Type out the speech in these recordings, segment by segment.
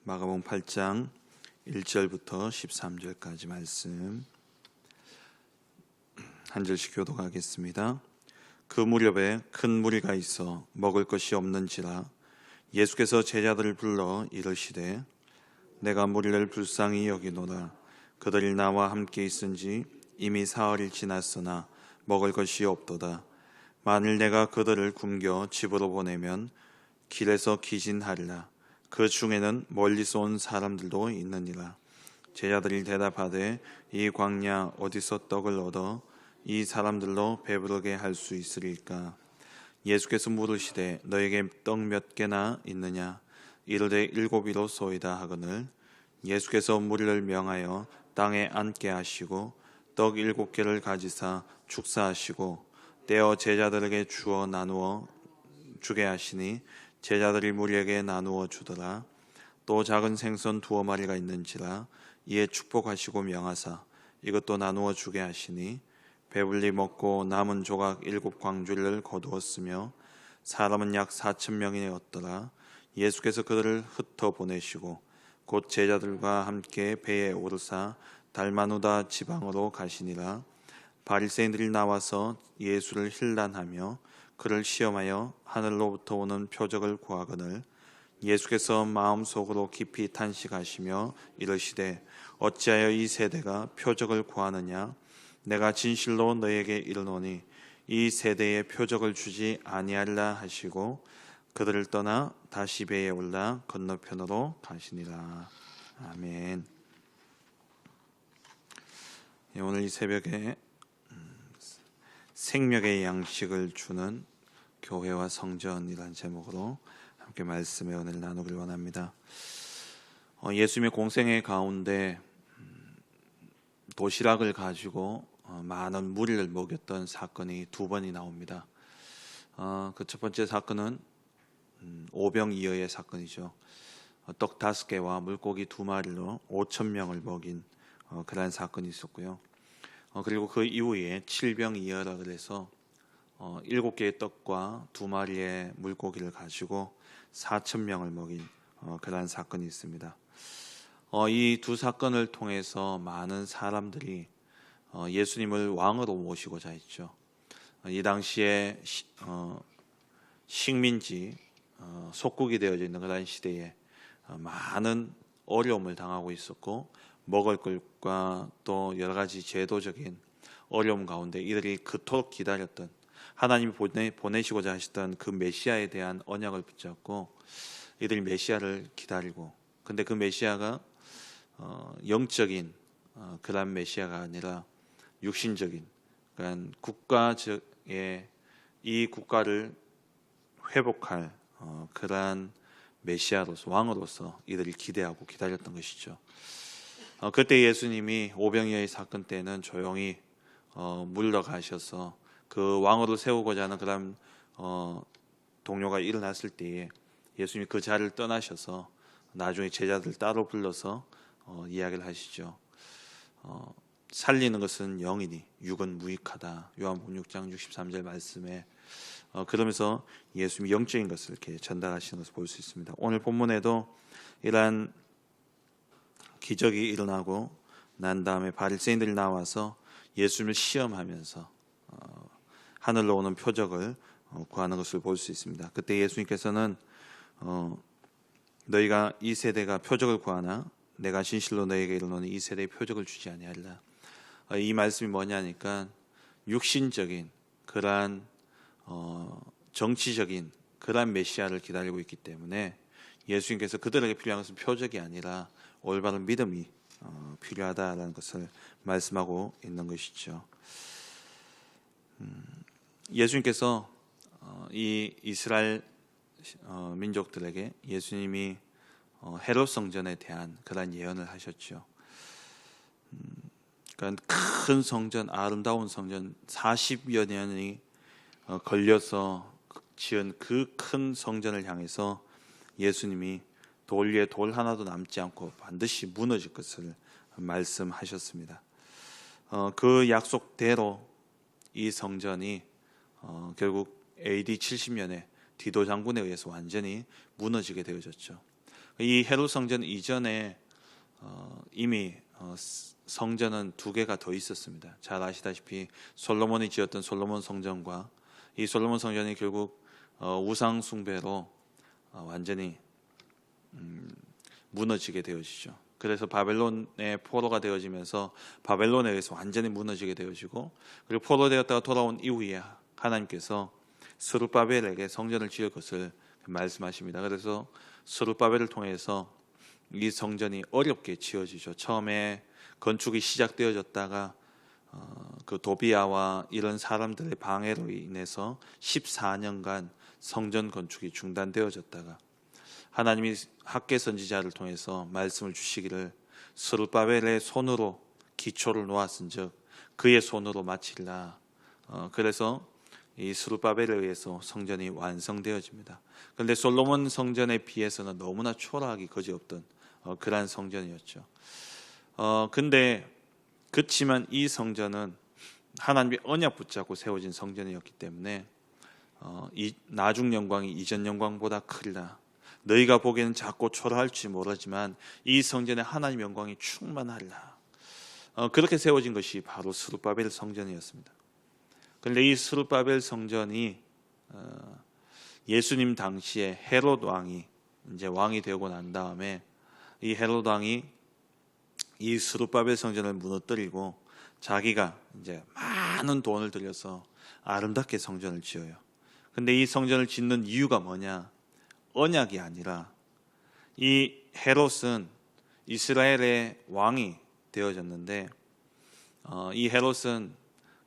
마가복음 8장 1절부터 13절까지 말씀 한 절씩 교독하겠습니다. 그 무렵에 큰 무리가 있어 먹을 것이 없는지라 예수께서 제자들을 불러 이르시되 내가 무리를 불쌍히 여기노라. 그들이 나와 함께 있은지 이미 사흘이 지났으나 먹을 것이 없도다. 만일 내가 그들을 굶겨 집으로 보내면 길에서 기진하리라. 그 중에는 멀리서 온 사람들도 있느니라. 제자들이 대답하되 이 광야 어디서 떡을 얻어 이 사람들로 배부르게 할 수 있으리까? 예수께서 물으시되 너에게 떡 몇 개나 있느냐? 이르되 7이로소이다 하거늘 예수께서 무리를 명하여 땅에 앉게 하시고 떡 7개를 가지사 축사하시고 떼어 제자들에게 주어 나누어 주게 하시니 제자들이 무리에게 나누어 주더라. 또 작은 생선 2마리가 있는지라 이에 축복하시고 명하사 이것도 나누어 주게 하시니 배불리 먹고 남은 조각 7광주리를 거두었으며 사람은 약 4,000명이었더라. 예수께서 그들을 흩어 보내시고 곧 제자들과 함께 배에 오르사 달마누다 지방으로 가시니라. 바리새인들이 나와서 예수를 힐난하며 그를 시험하여 하늘로부터 오는 표적을 구하거늘 예수께서 마음속으로 깊이 탄식하시며 이르시되 어찌하여 이 세대가 표적을 구하느냐? 내가 진실로 너에게 이르노니 이 세대에 표적을 주지 아니하리라 하시고 그들을 떠나 다시 배에 올라 건너편으로 가시니라. 아멘. 오늘 이 새벽에 생명의 양식을 주는 교회와 성전이라는 제목으로 함께 말씀의 은혜를 나누길 원합니다. 예수님의 공생애 가운데 도시락을 가지고 많은 무리를 먹였던 사건이 2번이 나옵니다. 그 첫 번째 사건은 오병이어의 사건이죠. 떡 5개와 물고기 2마리로 5,000명을 먹인 그러한 사건이 있었고요. 그리고 그 이후에 칠병이어라 그래서 7개의 떡과 2마리의 물고기를 가지고 4,000명을 먹인 그러한 사건이 있습니다. 이 두 사건을 통해서 많은 사람들이 예수님을 왕으로 모시고자 했죠. 이 당시에 식민지 속국이 되어져 있는 그런 시대에 많은 어려움을 당하고 있었고 먹을 것과 또 여러 가지 제도적인 어려움 가운데 이들이 그토록 기다렸던 하나님이 보내시고자 하셨던 그 메시아에 대한 언약을 붙잡고 이들이 메시아를 기다리고, 근데 그 메시아가 영적인 그런 메시아가 아니라 육신적인, 그러니까 국가의 이 국가를 회복할 그러한 메시아로서 왕으로서 이들이 기대하고 기다렸던 것이죠. 그때 예수님이 오병이어의 사건 때는 조용히 물러가셔서 그 왕으로 세우고자 하는 그런 동료가 일어났을 때에 예수님이 그 자리를 떠나셔서 나중에 제자들 따로 불러서 이야기를 하시죠. 살리는 것은 영이니 육은 무익하다. 요한복음 6장 63절 말씀에 그러면서 예수님이 영적인 것을 이렇게 전달하시는 것을 볼 수 있습니다. 오늘 본문에도 이러한 기적이 일어나고 난 다음에 바리새인들이 나와서 예수님을 시험하면서 하늘로 오는 표적을 구하는 것을 볼 수 있습니다. 그때 예수님께서는 너희가 이 세대가 표적을 구하나 내가 진실로 너희에게 이르노니 이 세대에 표적을 주지 아니하리라. 이 말씀이 뭐냐니까 육신적인 그러한 정치적인 그러한 메시아를 기다리고 있기 때문에 예수님께서 그들에게 필요한 것은 표적이 아니라 올바른 믿음이 필요하다라는 것을 말씀하고 있는 것이죠. 예수님께서 이 이스라엘 민족들에게 예수님이 헤롯 성전에 대한 그런 예언을 하셨죠. 그러니까 큰 성전, 아름다운 성전 40여 년이 걸려서 지은 그 큰 성전을 향해서 예수님이 돌 위에 돌 하나도 남지 않고 반드시 무너질 것을 말씀하셨습니다. 그 약속대로 이 성전이 결국 AD 70년에 디도 장군에 의해서 완전히 무너지게 되어졌죠. 이 헤롯 성전 이전에 이미 성전은 두 개가 더 있었습니다. 잘 아시다시피 솔로몬이 지었던 솔로몬 성전과 이 솔로몬 성전이 결국 우상 숭배로 완전히 무너지게 되어지죠. 그래서 바벨론의 포로가 되어지면서 바벨론에 의해서 완전히 무너지게 되어지고, 그리고 포로되었다가 돌아온 이후에 하나님께서 스룹바벨에게 성전을 지을 것을 말씀하십니다. 그래서 스룹바벨을 통해서 이 성전이 어렵게 지어지죠. 처음에 건축이 시작되어졌다가 그 도비아와 이런 사람들의 방해로 인해서 14년간 성전 건축이 중단되어졌다가 하나님이 학개 선지자를 통해서 말씀을 주시기를 스룹바벨의 손으로 기초를 놓았은즉 그의 손으로 마치리라. 그래서 이 스룹바벨에 의해서 성전이 완성되어집니다. 그런데 솔로몬 성전에 비해서는 너무나 초라하기 거지없던 그러한 성전이었죠. 근데 그렇지만 이 성전은 하나님의 언약 붙잡고 세워진 성전이었기 때문에 이 나중 영광이 이전 영광보다 크리라. 너희가 보기에는 작고 초라할지 모르지만 이 성전에 하나님의 영광이 충만하리라. 그렇게 세워진 것이 바로 스룹바벨 성전이었습니다. 그런데 이 스룹바벨 성전이 예수님 당시에 헤롯 왕이 이제 왕이 되고 난 다음에 이 헤롯 왕이 이 스룹바벨 성전을 무너뜨리고 자기가 이제 많은 돈을 들여서 아름답게 성전을 지어요. 근데 이 성전을 짓는 이유가 뭐냐? 언약이 아니라 이 헤롯은 이스라엘의 왕이 되어졌는데 이 헤롯은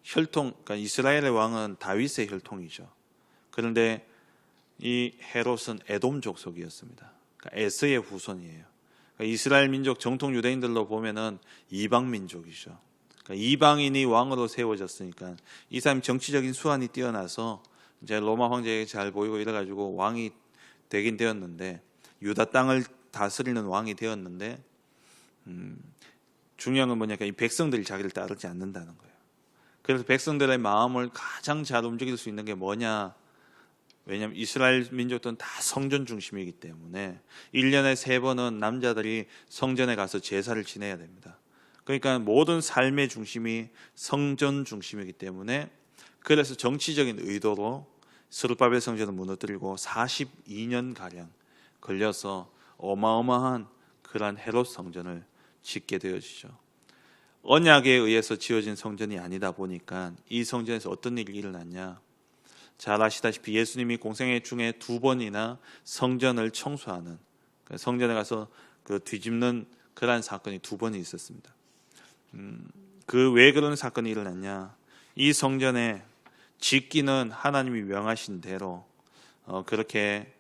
혈통, 그러니까 이스라엘의 왕은 다윗의 혈통이죠. 그런데 이 헤롯은 에돔 족속이었습니다. 그러니까 에서의 후손이에요. 그러니까 이스라엘 민족 정통 유대인들로 보면은 이방 민족이죠. 그러니까 이방인이 왕으로 세워졌으니까 이 사람이 정치적인 수완이 뛰어나서 이제 로마 황제에게 잘 보이고 이래가지고 왕이 되긴 되었는데, 유다 땅을 다스리는 왕이 되었는데 중요한 건 뭐냐면 이 백성들이 자기를 따르지 않는다는 거예요. 그래서 백성들의 마음을 가장 잘 움직일 수 있는 게 뭐냐? 왜냐하면 이스라엘 민족들은 다 성전 중심이기 때문에 1년에 3번은 남자들이 성전에 가서 제사를 지내야 됩니다. 그러니까 모든 삶의 중심이 성전 중심이기 때문에, 그래서 정치적인 의도로 스룹바벨 성전을 무너뜨리고 42년가량 걸려서 어마어마한 그러한 헤롯 성전을 짓게 되어지죠. 언약에 의해서 지어진 성전이 아니다 보니까 이 성전에서 어떤 일이 일어났냐? 잘 아시다시피 예수님이 공생애 중에 2번이나 성전을 청소하는, 성전에 가서 그 뒤집는 그러한 사건이 2번이 있었습니다. 그 왜 그런 사건이 일어났냐? 이 성전에 짓기는 하나님이 명하신 대로 그렇게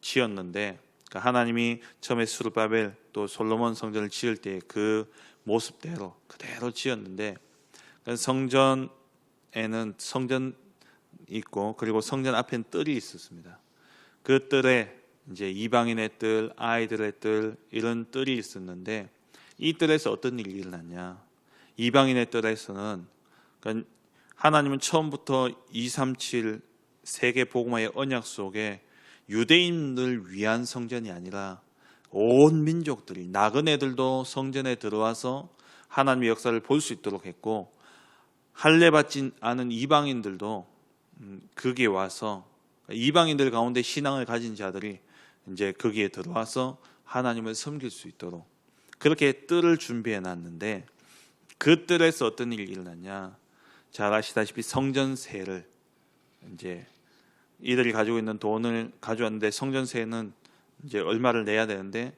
지었는데, 그러니까 하나님이 처음에 스룹바벨 또 솔로몬 성전을 지을 때 그 모습대로 그대로 지었는데, 성전에는 성전 있고 그리고 성전 앞에는 뜰이 있었습니다. 그 뜰에 이제 이방인의 뜰, 아이들의 뜰, 이런 뜰이 있었는데, 이 뜰에서 어떤 일이 일어났냐? 이방인의 뜰에서는 그러니까 하나님은 처음부터 237 세계 복음화의 언약 속에 유대인을 위한 성전이 아니라 온 민족들이, 나그네들도 성전에 들어와서 하나님의 역사를 볼 수 있도록 했고, 할례받지 않은 이방인들도 거기에 와서, 이방인들 가운데 신앙을 가진 자들이 이제 거기에 들어와서 하나님을 섬길 수 있도록 그렇게 뜰을 준비해 놨는데, 그 뜰에서 어떤 일이 일어났냐? 잘 아시다시피 성전세를, 이제 이들이 가지고 있는 돈을 가져왔는데 성전세는 이제 얼마를 내야 되는데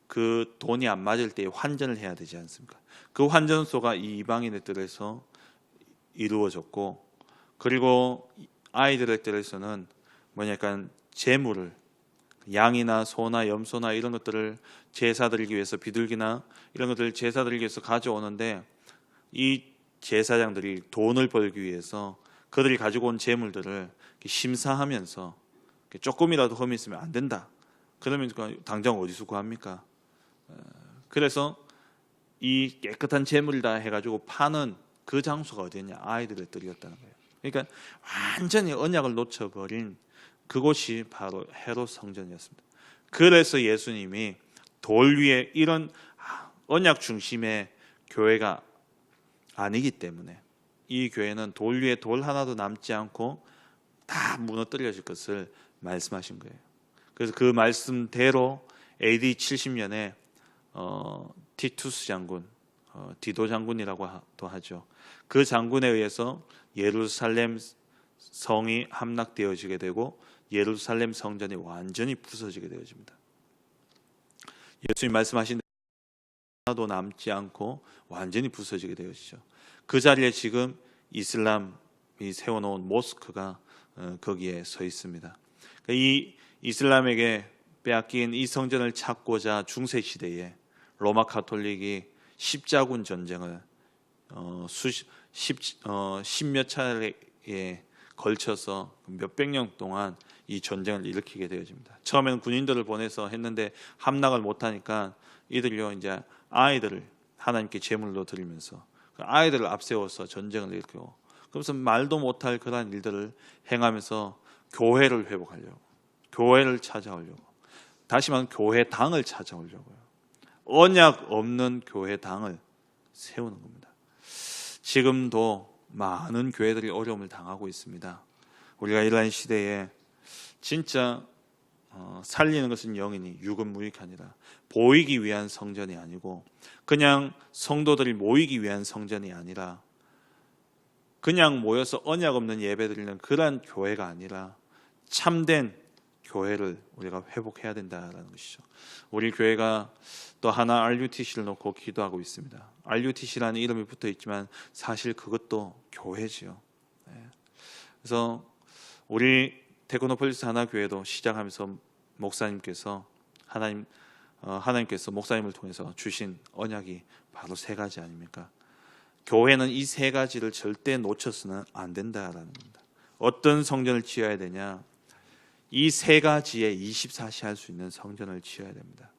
그 돈이 안 맞을 때 환전을 해야 되지 않습니까? 그 환전소가 이 이방인의 뜰에서 이루어졌고, 그리고 아이들의 뜰에서는 뭐냐면 재물을, 양이나 소나 염소나 이런 것들을 제사 드리기 위해서, 비둘기나 이런 것들을 제사 드리기 위해서 가져오는데, 이 제사장들이 돈을 벌기 위해서 그들이 가지고 온 재물들을 심사하면서 조금이라도 흠이 있으면 안 된다. 그러면 당장 어디서 구합니까? 그래서 이 깨끗한 재물이다 해가지고 파는 그 장소가 어디였냐? 아이들의 뜰이었다는 거예요. 그러니까 완전히 언약을 놓쳐버린 그곳이 바로 헤롯 성전이었습니다. 그래서 예수님이 돌 위에 이런 언약 중심의 교회가 아니기 때문에 이 교회는 돌 위에 돌 하나도 남지 않고 다 무너뜨려질 것을 말씀하신 거예요. 그래서 그 말씀대로 AD 70년에 티투스 장군, 디도 장군이라고도 하죠. 그 장군에 의해서 예루살렘 성이 함락되어지게 되고 예루살렘 성전이 완전히 부서지게 되어집니다. 예수님 말씀하신 하나도 남지 않고 완전히 부서지게 되어지죠. 그 자리에 지금 이슬람이 세워놓은 모스크가 거기에 서 있습니다. 이 이슬람에게 빼앗긴 이 성전을 찾고자 중세 시대에 로마 가톨릭이 십자군 전쟁을 십몇 차례에 걸쳐서 몇백 년 동안 이 전쟁을 일으키게 되어집니다. 처음에는 군인들을 보내서 했는데 함락을 못하니까 이들요 이제 아이들을 하나님께 제물로 드리면서 그 아이들을 앞세워서 전쟁을 일으키고 그래서 말도 못할 그러한 일들을 행하면서 교회를 회복하려고, 교회를 찾아오려고, 다시 말하면 교회당을 찾아오려고요. 언약 없는 교회당을 세우는 겁니다. 지금도 많은 교회들이 어려움을 당하고 있습니다. 우리가 이러한 시대에 진짜 살리는 것은 영이니 육은 무익하니라. 보이기 위한 성전이 아니고 그냥 성도들이 모이기 위한 성전이 아니라 그냥 모여서 언약 없는 예배 드리는 그러한 교회가 아니라 참된 교회를 우리가 회복해야 된다라는 것이죠. 우리 교회가 또 하나 RUTC를 놓고 기도하고 있습니다. RUTC라는 이름이 붙어 있지만 사실 그것도 교회지요. 그래서 우리 테크노폴리스 하나교회도 시작하면서 목사님께서 하나님께서 목사님을 통해서 주신 언약이 바로 세 가지 아닙니까? 교회는 이 세 가지를 절대 놓쳐서는 안 된다라는 겁니다. 어떤 성전을 지어야 되냐? 이 세 가지에 24시 할 수 있는 성전을 지어야 됩니다.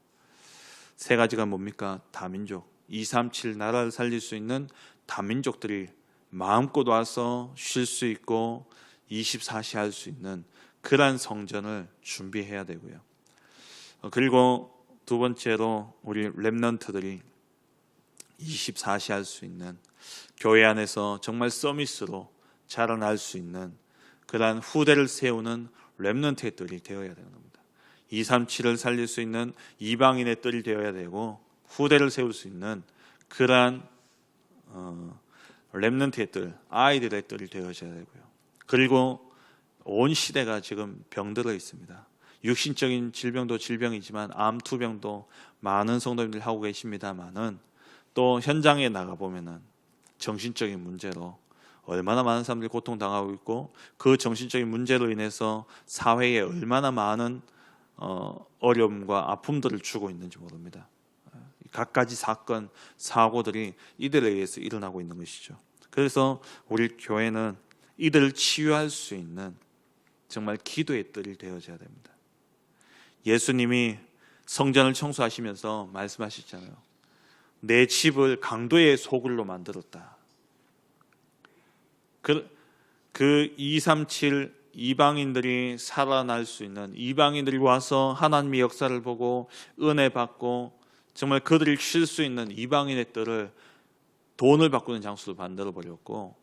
세 가지가 뭡니까? 다민족, 237 나라를 살릴 수 있는 다민족들이 마음껏 와서 쉴 수 있고 24시 할 수 있는 그러한 성전을 준비해야 되고요. 그리고 두 번째로 우리 렘넌트들이 24시 할 수 있는 교회 안에서 정말 서밋으로 자라날 수 있는 그러한 후대를 세우는 렘넌트의 뜰이 되어야 되는 겁니다. 237을 살릴 수 있는 이방인의 뜰이 되어야 되고 후대를 세울 수 있는 그러한 렘넌트의 뜰, 아이들의 뜰이 되어야 되고요. 그리고 온 시대가 지금 병들어 있습니다. 육신적인 질병도 질병이지만 암투병도 많은 성도님들이 하고 계십니다만은 또 현장에 나가보면은 정신적인 문제로 얼마나 많은 사람들이 고통당하고 있고 그 정신적인 문제로 인해서 사회에 얼마나 많은 어려움과 아픔들을 주고 있는지 모릅니다. 갖가지 사건, 사고들이 이들에 의해서 일어나고 있는 것이죠. 그래서 우리 교회는 이들을 치유할 수 있는 정말 기도의 뜰이 되어져야 됩니다. 예수님이 성전을 청소하시면서 말씀하셨잖아요. 내 집을 강도의 소굴로 만들었다. 그 237 이방인들이 살아날 수 있는, 이방인들이 와서 하나님의 역사를 보고 은혜 받고 정말 그들이 쉴 수 있는 이방인의 뜰을 돈을 바꾸는 장소로 만들어 버렸고,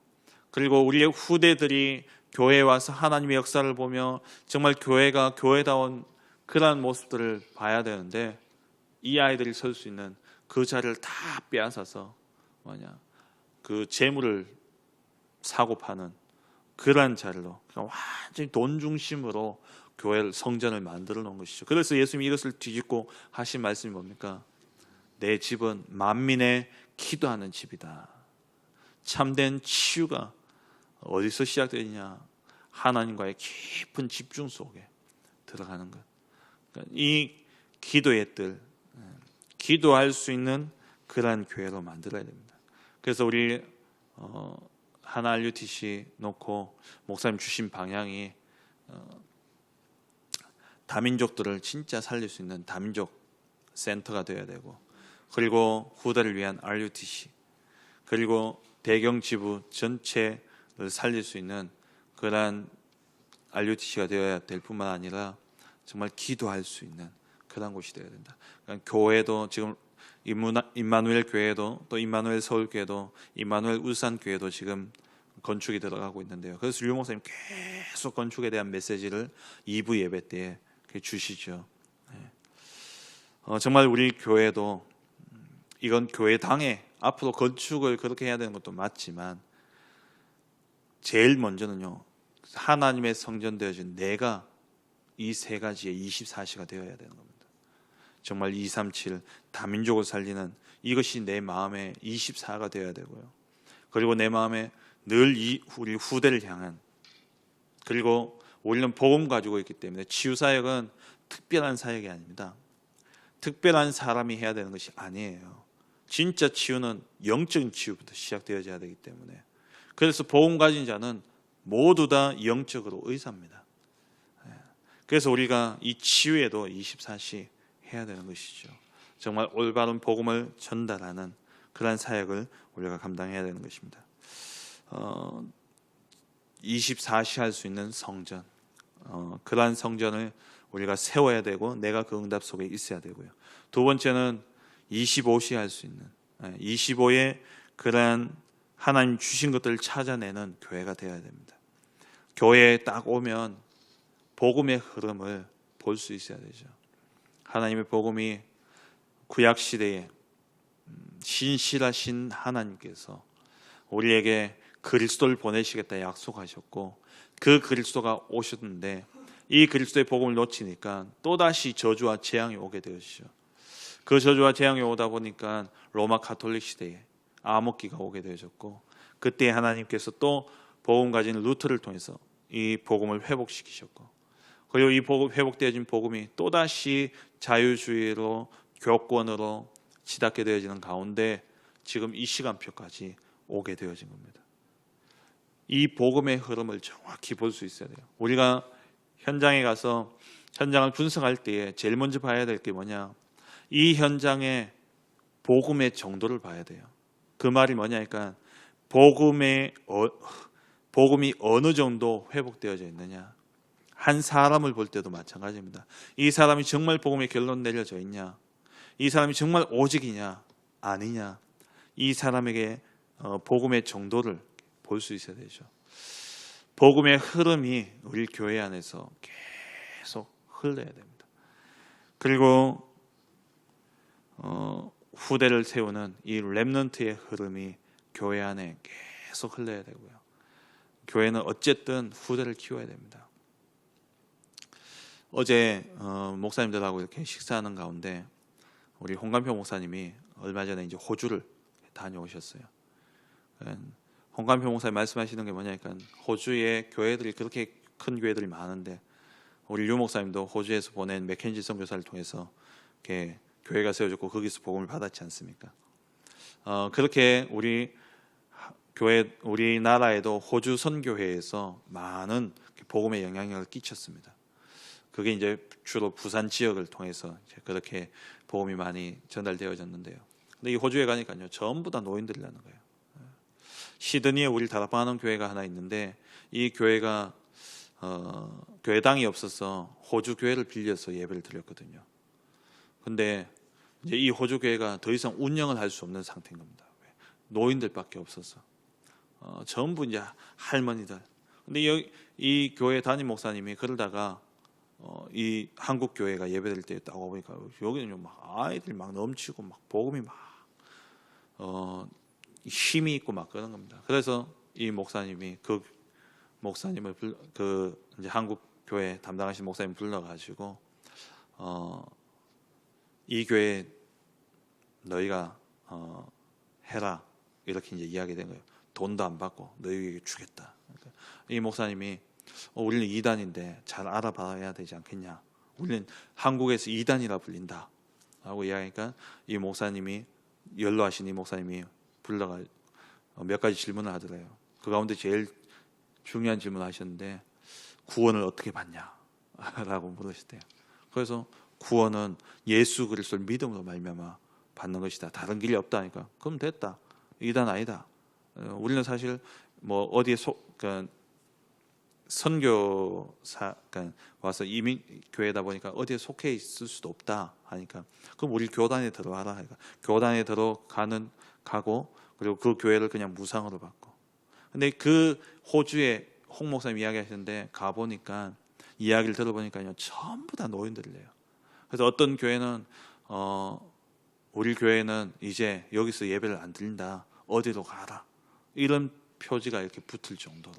그리고 우리의 후대들이 교회에 와서 하나님의 역사를 보며 정말 교회가 교회다운 그러한 모습들을 봐야 되는데 이 아이들이 설 수 있는 그 자리를 다 빼앗아서 그 재물을 사고 파는 그러한 자리로 완전히 돈 중심으로 교회를, 성전을 만들어 놓은 것이죠. 그래서 예수님이 이것을 뒤집고 하신 말씀이 뭡니까? 내 집은 만민의 기도하는 집이다. 참된 치유가 어디서 시작되느냐? 하나님과의 깊은 집중 속에 들어가는 것. 그러니까 이 기도의 뜰, 기도할 수 있는 그러한 교회로 만들어야 됩니다. 그래서 우리 하나 RUTC 놓고 목사님 주신 방향이 다민족들을 진짜 살릴 수 있는 다민족 센터가 되어야 되고, 그리고 후대를 위한 RUTC, 그리고 대경 지부 전체를 살릴 수 있는 그러한 RUTC가 되어야 될 뿐만 아니라 정말 기도할 수 있는 그런 곳이 되어야 된다. 그러니까 교회도 지금 임마누엘 교회도 또 임마누엘 서울교회도 임마누엘 울산교회도 지금 건축이 들어가고 있는데요. 그래서 류 목사님 계속 건축에 대한 메시지를 2부 예배 때에 주시죠. 정말 우리 교회도 이건 교회당에 앞으로 건축을 그렇게 해야 되는 것도 맞지만 제일 먼저는요, 하나님의 성전 되어진 내가 이 세 가지의 24시가 되어야 되는 겁니다. 정말 237 다민족을 살리는 이것이 내 마음의 24가 되어야 되고요. 그리고 내 마음에 늘 우리 후대를 향한, 그리고 우리는 복음 가지고 있기 때문에 치유사역은 특별한 사역이 아닙니다. 특별한 사람이 해야 되는 것이 아니에요. 진짜 치유는 영적인 치유부터 시작되어야 되기 때문에, 그래서 복음 가진 자는 모두 다 영적으로 의사입니다. 그래서 우리가 이 치유에도 24시 해야 되는 것이죠. 정말 올바른 복음을 전달하는 그러한 사역을 우리가 감당해야 되는 것입니다. 24시 할 수 있는 성전, 그러한 성전을 우리가 세워야 되고 내가 그 응답 속에 있어야 되고요. 두 번째는 25시 할 수 있는, 25의 그러한 하나님 주신 것들을 찾아내는 교회가 되어야 됩니다. 교회에 딱 오면 복음의 흐름을 볼 수 있어야 되죠. 하나님의 복음이 구약 시대에 신실하신 하나님께서 우리에게 그리스도를 보내시겠다 약속하셨고, 그 그리스도가 오셨는데 이 그리스도의 복음을 놓치니까 또다시 저주와 재앙이 오게 되었죠. 그 저주와 재앙이 오다 보니까 로마 가톨릭 시대에 암흑기가 오게 되어졌고, 그때 하나님께서 또 복음 가진 루터를 통해서 이 복음을 회복시키셨고, 그리고 이 회복되어진 복음이 또다시 자유주의로 교권으로 치닫게 되어지는 가운데 지금 이 시간표까지 오게 되어진 겁니다. 이 복음의 흐름을 정확히 볼 수 있어야 돼요. 우리가 현장에 가서 현장을 분석할 때에 제일 먼저 봐야 될 게 뭐냐, 이 현장의 복음의 정도를 봐야 돼요. 그 말이 뭐냐니까 복음이 어느 정도 회복되어져 있느냐. 한 사람을 볼 때도 마찬가지입니다. 이 사람이 정말 복음의 결론 내려져 있냐, 이 사람이 정말 오직이냐 아니냐, 이 사람에게 복음의 정도를 볼 수 있어야 되죠. 복음의 흐름이 우리 교회 안에서 계속 흘러야 됩니다. 그리고 후대를 세우는 이 렘넌트의 흐름이 교회 안에 계속 흘러야 되고요. 교회는 어쨌든 후대를 키워야 됩니다. 어제 목사님들하고 이렇게 식사하는 가운데 우리 홍감표 목사님이 얼마 전에 이제 호주를 다녀오셨어요. 홍감표 목사님 말씀하시는 게 뭐냐니까 호주에 교회들이 그렇게 큰 교회들이 많은데 우리 류 목사님도 호주에서 보낸 맥켄지 선교사를 통해서 이렇게 교회가 세워졌고 거기서 복음을 받았지 않습니까? 그렇게 우리나라에도 호주 선교회에서 많은 복음의 영향력을 끼쳤습니다. 그게 이제 주로 부산 지역을 통해서 이제 그렇게 복음이 많이 전달되어졌는데요. 근데 이 호주에 가니까요, 전부 다 노인들이라는 거예요. 시드니에 우리 다락방하는 교회가 하나 있는데 이 교회가 교회당이 없어서 호주 교회를 빌려서 예배를 드렸거든요. 근데 이제 이 호주 교회가 더 이상 운영을 할 수 없는 상태인 겁니다. 노인들밖에 없어서 전부 이제 할머니들. 근데 이 교회 담임 목사님이 그러다가 이 한국 교회가 예배드릴 때 딱 보니까 여기는 막 아이들이 막 넘치고 막 복음이 막 힘이 있고 막 그런 겁니다. 그래서 이 목사님이 그 목사님을 이제 한국 교회 담당하신 목사님 불러가지고 이 교회 너희가 해라 이렇게 이제 이야기된 거예요. 돈도 안 받고 너희에게 주겠다. 그러니까 이 목사님이 우리는 이단인데 잘 알아봐야 되지 않겠냐. 우리는 한국에서 이단이라 불린다 라고 이야기하니까 이 목사님이 연로하신 이 목사님이 불러가 몇 가지 질문을 하더래요. 그 가운데 제일 중요한 질문을 하셨는데 구원을 어떻게 받냐 라고 물으셨대요. 그래서 구원은 예수 그리스도를 믿음으로 말미암아 받는 것이다. 다른 길이 없다니까. 그럼 됐다. 이단 아니다. 우리는 사실 뭐 어디에 선교사가 와서 이민 교회다 보니까 어디에 속해 있을 수도 없다 하니까 그럼 우리 교단에 들어와라 하니까 교단에 가고 그리고 그 교회를 그냥 무상으로 받고. 근데 그 호주에 홍 목사님 이야기하셨는데 가보니까 이야기를 들어보니까요 전부 다 노인들이래요. 그래서 어떤 교회는 우리 교회는 이제 여기서 예배를 안 드린다, 어디로 가라, 이런 표지가 이렇게 붙을 정도로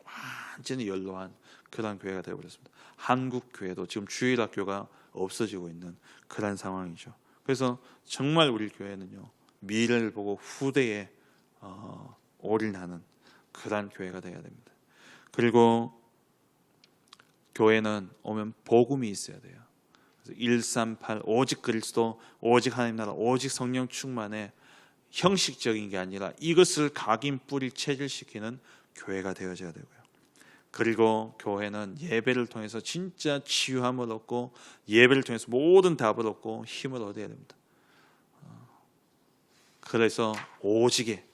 완전히 연로한 그런 교회가 되어버렸습니다. 한국 교회도 지금 주일학교가 없어지고 있는 그런 상황이죠. 그래서 정말 우리 교회는요 미래를 보고 후대에 올인하는 그런 교회가 되어야 됩니다. 그리고 교회는 오면 복음이 있어야 돼요. 그래서 138 오직 그리스도, 오직 하나님 나라, 오직 성령 충만의 형식적인 게 아니라 이것을 각인 뿌리 체질시키는 교회가 되어져야 되고요. 그리고 교회는 예배를 통해서 진짜 치유함을 얻고 예배를 통해서 모든 답을 얻고 힘을 얻어야 됩니다. 그래서 오직의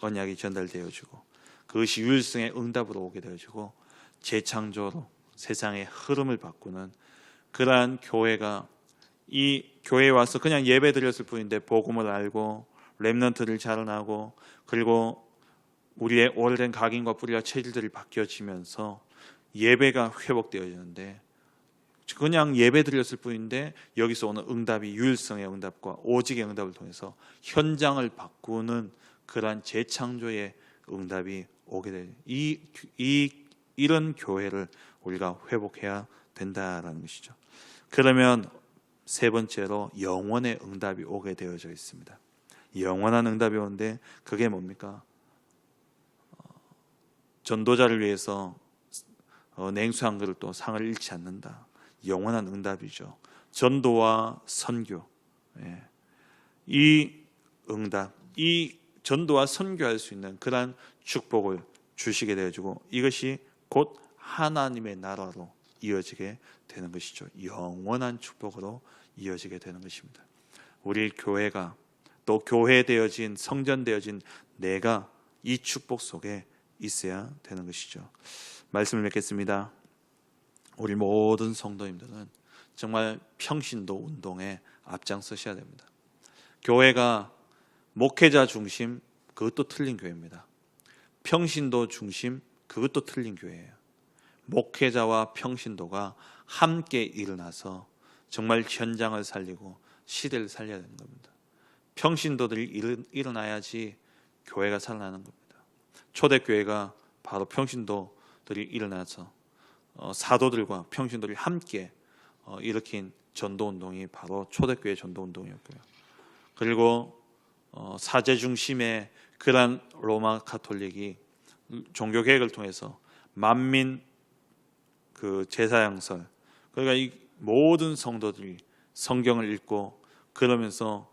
언약이 전달되어지고 그것이 유일성의 응답으로 오게 되어지고 재창조로 세상의 흐름을 바꾸는 그러한 교회가, 이 교회에 와서 그냥 예배 드렸을 뿐인데 복음을 알고 렘넌트를 자라나고 그리고 우리의 오래된 각인과 뿌리와 체질들이 바뀌어지면서 예배가 회복되어지는데 그냥 예배 드렸을 뿐인데 여기서 오는 응답이 유일성의 응답과 오직의 응답을 통해서 현장을 바꾸는 그러한 재창조의 응답이 오게 돼요. 이런 교회를 우리가 회복해야 된다라는 것이죠. 그러면 세 번째로 영원의 응답이 오게 되어져 있습니다. 영원한 응답이 오는데 그게 뭡니까? 전도자를 위해서 냉수 한 그릇도 상을 잃지 않는다. 영원한 응답이죠. 전도와 선교, 이 응답, 이 전도와 선교할 수 있는 그러한 축복을 주시게 되어지고 이것이 곧 하나님의 나라로 이어지게 되는 것이죠. 영원한 축복으로 이어지게 되는 것입니다. 우리 교회가 또 교회되어진, 성전되어진 내가 이 축복 속에 있어야 되는 것이죠. 말씀을 맺겠습니다. 우리 모든 성도님들은 정말 평신도 운동에 앞장서셔야 됩니다. 교회가 목회자 중심, 그것도 틀린 교회입니다. 평신도 중심, 그것도 틀린 교회예요. 목회자와 평신도가 함께 일어나서 정말 현장을 살리고 시대를 살려야 되는 겁니다. 평신도들이 일어나야지 교회가 살아나는 겁니다. 초대교회가 바로 평신도들이 일어나서 사도들과 평신도들이 함께 일으킨 전도운동이 바로 초대교회 전도운동이었고요. 그리고 사제 중심의 그런 로마 가톨릭이 종교개혁을 통해서 만민 그 제사양설, 그러니까 이 모든 성도들이 성경을 읽고 그러면서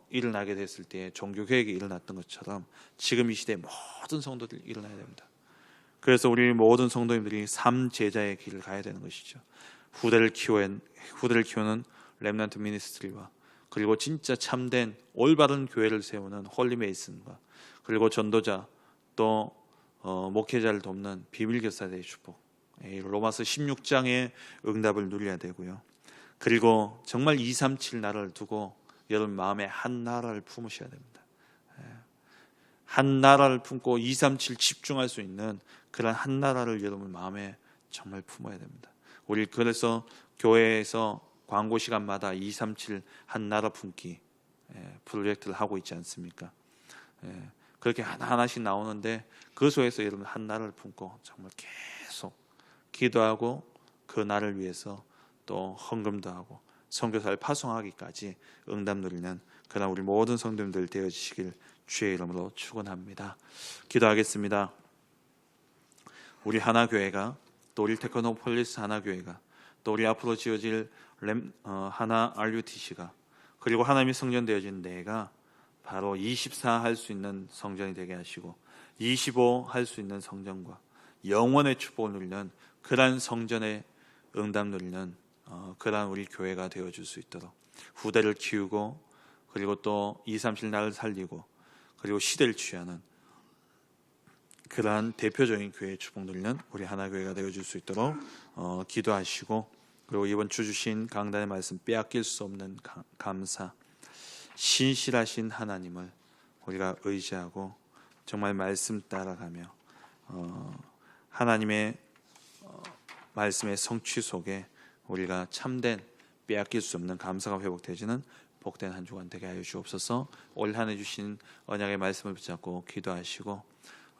일어나게 됐을 때 종교개혁이 일어났던 것처럼 지금 이 시대에 모든 성도들이 일어나야 됩니다. 그래서 우리 모든 성도님들이 삼제자의 길을 가야 되는 것이죠. 후대를 키우는 렘넌트 미니스트리와 그리고 진짜 참된 올바른 교회를 세우는 홀리 메이슨과 그리고 전도자 또 목회자를 돕는 비밀교사들의 축복, 로마서 16장의 응답을 누려야 되고요. 그리고 정말 237 나라를 두고 여러분 마음에 한 나라를 품으셔야 됩니다. 한 나라를 품고 237 집중할 수 있는 그런 한 나라를 여러분 마음에 정말 품어야 됩니다. 우리 그래서 교회에서 광고 시간마다 237 한 나라 품기 프로젝트를 하고 있지 않습니까? 그렇게 하나하나씩 나오는데 그 속에서 여러분 한 나라를 품고 정말 계속 기도하고 그 나라를 위해서 또 헌금도 하고 선교사를 파송하기까지 응답 누리는 그런 우리 모든 성도님들 되어주시길 주의 이름으로 축원합니다. 기도하겠습니다. 우리 하나교회가 또 우리 테크노폴리스 하나교회가 또 우리 앞으로 지어질 하나 RUTC가 그리고 하나님의 성전 되어진 내가 바로 24 할 수 있는 성전이 되게 하시고 25 할 수 있는 성전과 영원의 축복을 누리는 그러한 성전의 응답 누리는 그러한 우리 교회가 되어줄 수 있도록 후대를 키우고 그리고 또 237 나를 살리고 그리고 시대를 취하는 그러한 대표적인 교회 축복 누리는 우리 하나교회가 되어줄 수 있도록 기도하시고, 그리고 이번 주 주신 강단의 말씀 빼앗길 수 없는 감사, 신실하신 하나님을 우리가 의지하고 정말 말씀 따라가며 하나님의 말씀의 성취 속에 우리가 참된 빼앗길 수 없는 감사가 회복되지는 복된 한 주간 되게 하여 주옵소서. 올 한 해 주신 언약의 말씀을 붙잡고 기도하시고,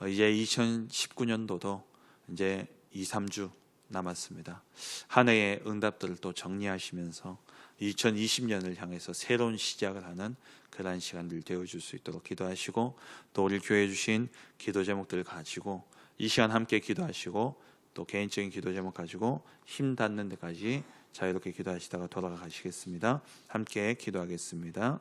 이제 2019년도도 이제 2, 3주 남았습니다. 한 해의 응답들을 또 정리하시면서 2020년을 향해서 새로운 시작을 하는 그러한 시간들 되어줄 수 있도록 기도하시고, 또 우리 교회에 주신 기도 제목들을 가지고 이 시간 함께 기도하시고, 또 개인적인 기도 제목 가지고 힘 닿는 데까지 자유롭게 기도하시다가 돌아가시겠습니다. 함께 기도하겠습니다.